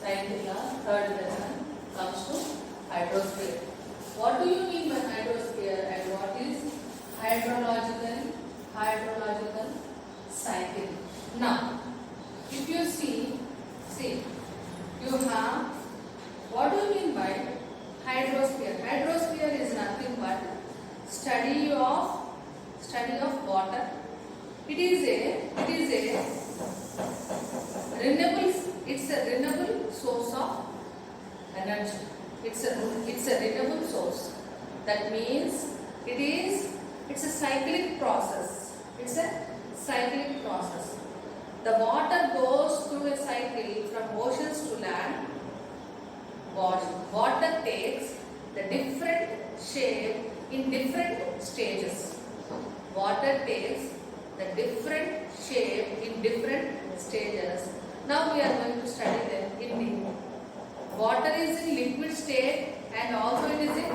Right, third lesson comes to hydrosphere. What do you mean by hydrosphere and what is hydrological cycle? Now, if you see, you have, what do you mean by hydrosphere? Hydrosphere is nothing but study of water. It is a renewable source of energy. It's a renewable source. That means it's a cyclic process. It's a cyclic process. The water goes through a cycle from oceans to land. Water takes the different shape in different stages. Water takes the different shape in different stages. Now we are going to study them in detail. Water is in liquid state and also it is in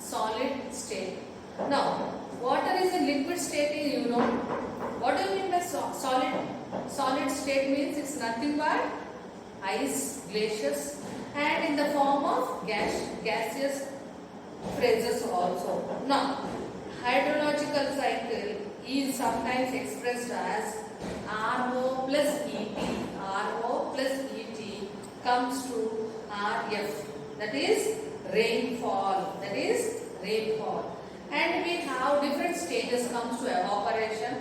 solid state. Now, water is in liquid state, you know. What do you mean by solid? Solid state means it's nothing but ice, glaciers, and in the form of gaseous phases also. Now, hydrological cycle is sometimes expressed as RO plus ET. RO plus ET comes to RF. That is rainfall. And we have different stages comes to evaporation,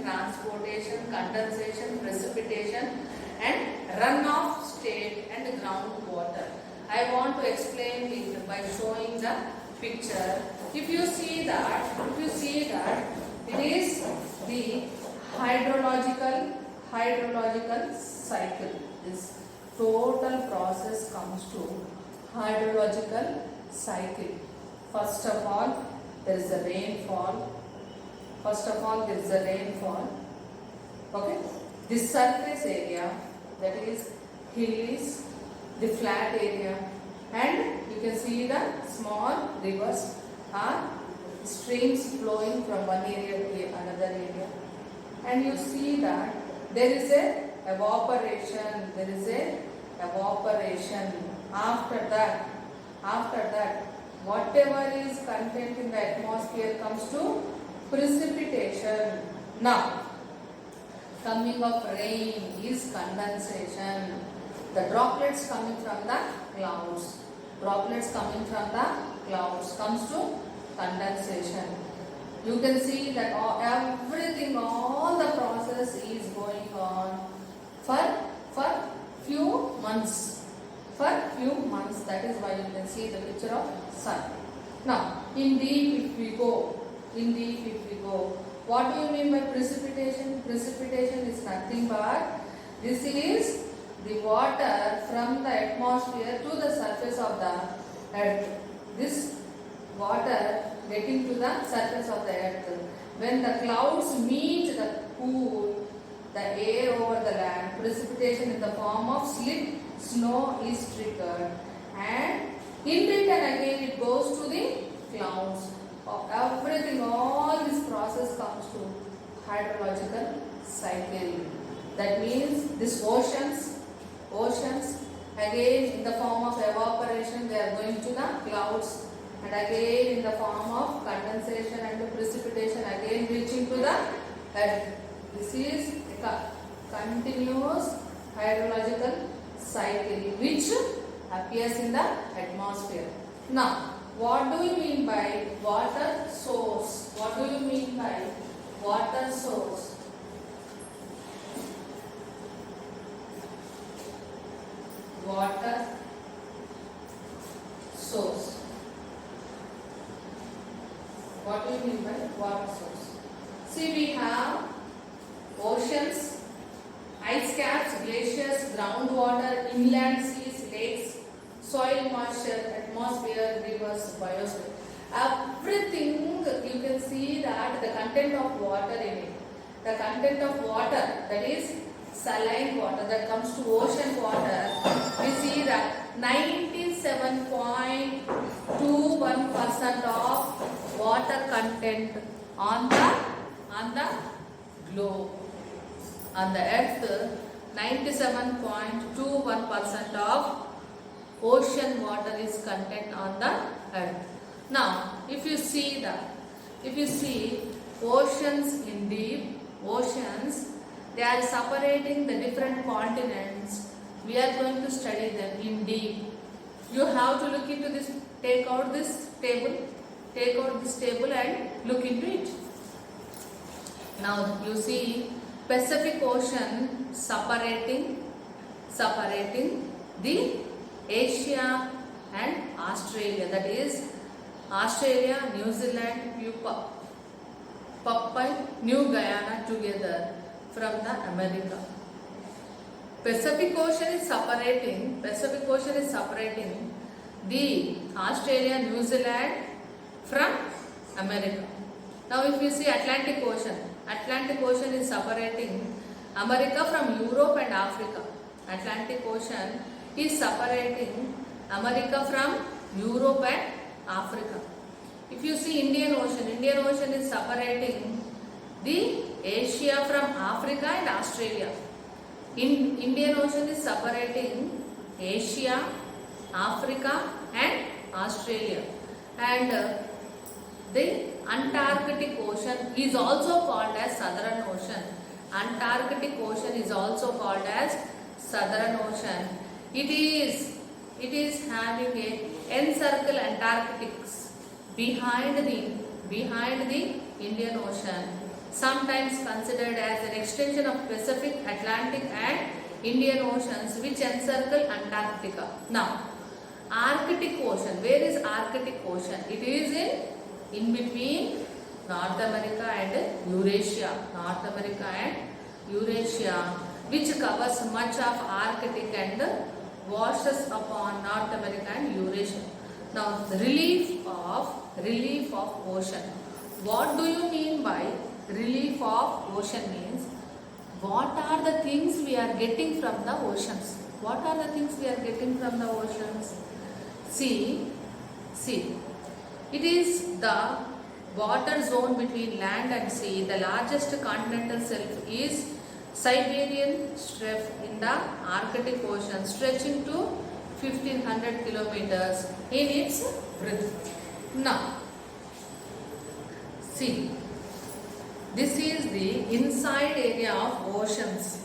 transportation, condensation, precipitation, and runoff state and groundwater. I want to explain it by showing the picture. If you see that it is the hydrological cycle. This total process comes to hydrological cycle. First of all, there is a rainfall. Okay. This surface area, that is hills, the flat area, and you can see the small rivers or streams flowing from one area to another area. And you see that there is a evaporation. After that, whatever is content in the atmosphere comes to precipitation. Now, coming of rain is condensation. The droplets coming from the clouds. Comes to condensation. You can see that all the process is going on for few months. That is why you can see the picture of sun. Now, in deep if we go, what do you mean by precipitation? Precipitation is nothing but this is the water from the atmosphere to the surface of the earth. This water getting to the surface of the earth. When the clouds meet the cool, the air over the land, precipitation in the form of slip snow is triggered, and in return again it goes to the clouds. All this process comes to hydrological cycle. That means this oceans again in the form of evaporation they are going to the clouds, and again in the form of condensation and precipitation again reaching to the earth. This is a continuous hydrological cycle which appears in the atmosphere. Now, what do you mean by water source? Water source. What do you mean by water source? See, we have oceans, ice caps, glaciers, groundwater, inland seas, lakes, soil moisture, atmosphere, rivers, biosphere. Everything you can see that the content of water in it. The content of water, that is saline water that comes to ocean water, we see that 97.21% of water content on the globe. On the earth, 97.21% of ocean water is content on the earth. Now, if you see oceans in deep oceans, they are separating the different continents. We are going to study them in deep. You have to look into this, take out this table and look into it. Now you see Pacific Ocean separating the Asia and Australia, that is Australia, New Zealand, Papua New Guyana together from the America. Pacific Ocean is separating the Australia, New Zealand from America. Now if you see Atlantic Ocean is separating America from Europe and Africa. Atlantic Ocean is separating America from Europe and Africa. If you see Indian Ocean is separating the Asia from Africa and Australia. Indian Ocean is separating Asia, Africa and Australia. And the Antarctic Ocean is also called as Southern Ocean. Antarctic Ocean is also called as Southern Ocean. It is having a encircle Antarctics behind the Indian Ocean, sometimes considered as an extension of Pacific, Atlantic and Indian Oceans which encircle Antarctica. Now, Arctic Ocean. Where is Arctic Ocean? It is in between North America and Eurasia. Which covers much of Arctic and washes upon North America and Eurasia. Now, the relief of ocean. What do you mean by relief of ocean? Means what are the things we are getting from the oceans? What are the things we are getting from the oceans? See, it is the water zone between land and sea. The largest continental shelf is Siberian Strait in the Arctic Ocean, stretching to 1500 kilometers in its breadth. Now, see, this is the inside area of oceans.